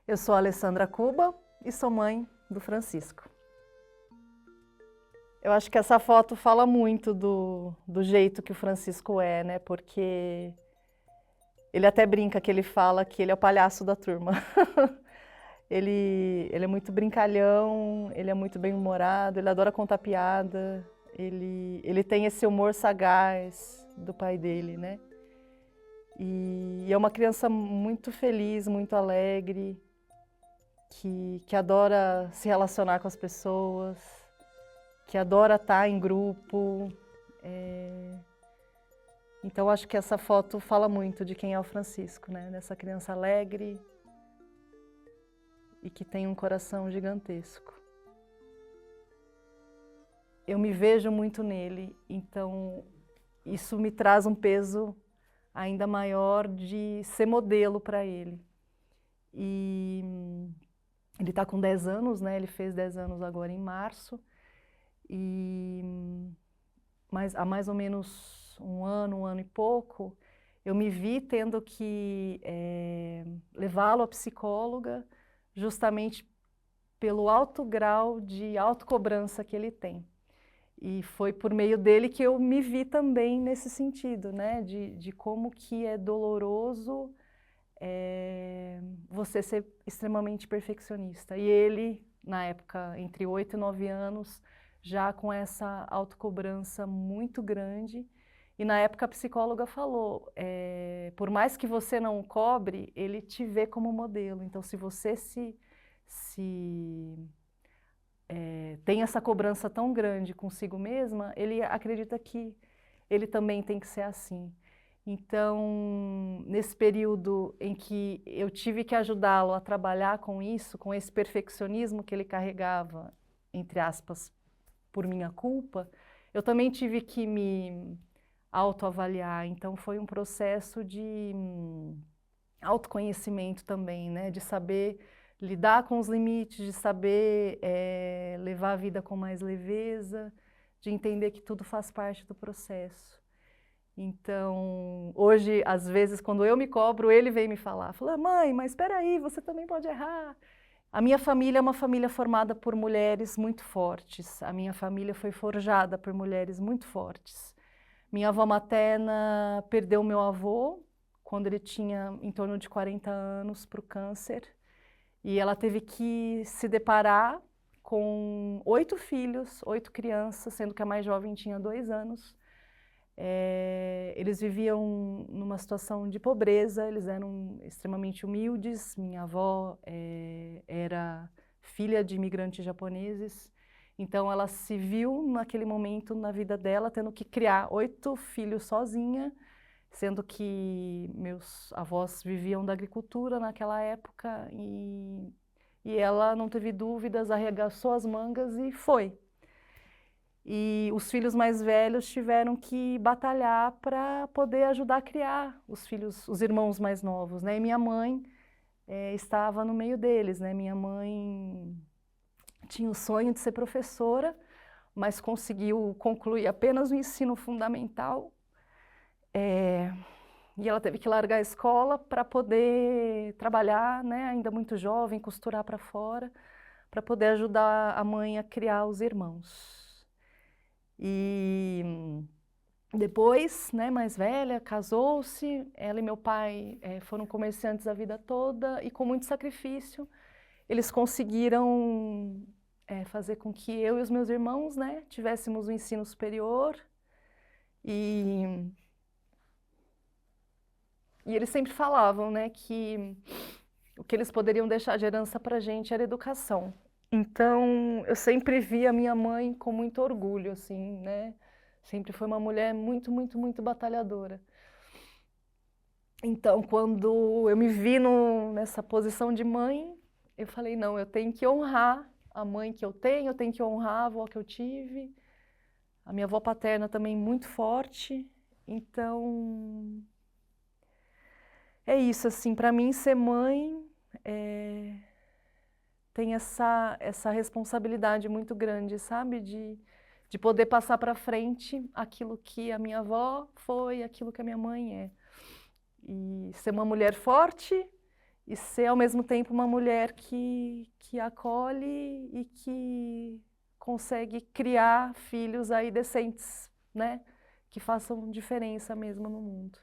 Eu sou a Alessandra Cuba e sou mãe do Francisco. Eu acho que essa foto fala muito do jeito que o Francisco é, né? Porque ele até brinca que ele fala que ele é o palhaço da turma. Ele é muito brincalhão, ele é muito bem-humorado, ele adora contar piada, ele tem esse humor sagaz do pai dele, né? E é uma criança muito feliz, muito alegre, que adora se relacionar com as pessoas, que adora estar em grupo. Então, acho que essa foto fala muito de quem é o Francisco, né? Dessa criança alegre e que tem um coração gigantesco. Eu me vejo muito nele, então isso me traz um peso ainda maior de ser modelo para ele. E ele está com 10 anos, né? Ele fez 10 anos agora em março. Mas há mais ou menos um ano e pouco, eu me vi tendo que levá-lo à psicóloga justamente pelo alto grau de autocobrança que ele tem. E foi por meio dele que eu me vi também nesse sentido, né? De como que é doloroso você ser extremamente perfeccionista. E ele, na época, entre 8 e 9 anos, já com essa autocobrança muito grande. E na época a psicóloga falou, por mais que você não cobre, ele te vê como modelo. Então, se você tem essa cobrança tão grande consigo mesma, ele acredita que ele também tem que ser assim. Então, nesse período em que eu tive que ajudá-lo a trabalhar com isso, com esse perfeccionismo que ele carregava, entre aspas, por minha culpa, eu também tive que me autoavaliar. Então, foi um processo de autoconhecimento também, né? De saber lidar com os limites, de saber levar a vida com mais leveza, de entender que tudo faz parte do processo. Então, hoje, às vezes, quando eu me cobro, ele vem me falar, fala, mãe, mas espera aí, você também pode errar. A minha família é uma família formada por mulheres muito fortes. A minha família foi forjada por mulheres muito fortes. Minha avó materna perdeu meu avô quando ele tinha em torno de 40 anos para o câncer. E ela teve que se deparar com 8 filhos, 8 crianças, sendo que a mais jovem tinha 2 anos. Eles viviam numa situação de pobreza, eles eram extremamente humildes. Minha avó era filha de imigrantes japoneses, então ela se viu naquele momento na vida dela tendo que criar 8 filhos sozinha, sendo que meus avós viviam da agricultura naquela época e ela não teve dúvidas, arregaçou as mangas e foi. E os filhos mais velhos tiveram que batalhar para poder ajudar a criar os irmãos mais novos, né? E minha mãe estava no meio deles, né? Minha mãe tinha o sonho de ser professora, mas conseguiu concluir apenas o ensino fundamental. E ela teve que largar a escola para poder trabalhar, né? Ainda muito jovem, costurar para fora, para poder ajudar a mãe a criar os irmãos. E depois, né, mais velha, casou-se. Ela e meu pai foram comerciantes a vida toda e com muito sacrifício eles conseguiram fazer com que eu e os meus irmãos, né, tivéssemos o ensino superior e eles sempre falavam, né, que o que eles poderiam deixar de herança para a gente era educação. Então, eu sempre vi a minha mãe com muito orgulho, assim, né? Sempre foi uma mulher muito, muito, muito batalhadora. Então, quando eu me vi nessa posição de mãe, eu falei, não, eu tenho que honrar a mãe que eu tenho que honrar a avó que eu tive. A minha avó paterna também muito forte. Então, é isso, assim, para mim ser mãe tem essa responsabilidade muito grande, sabe? De poder passar para frente aquilo que a minha avó foi, aquilo que a minha mãe é. E ser uma mulher forte e ser ao mesmo tempo uma mulher que acolhe e que consegue criar filhos aí decentes, né? Que façam diferença mesmo no mundo.